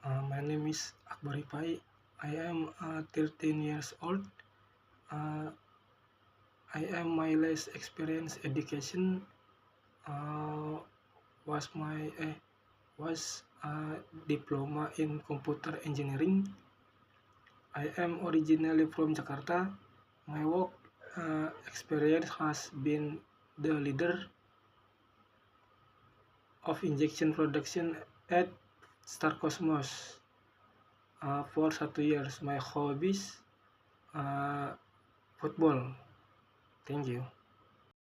My name is Akbar Ipai. I am 13 years old. Uh, I am my last experience education uh, was my was a diploma in computer engineering. I am originally from Jakarta. My work experience has been the leader of injection production at Star Cosmos for 1 year. My hobbies uh, football. Thank you.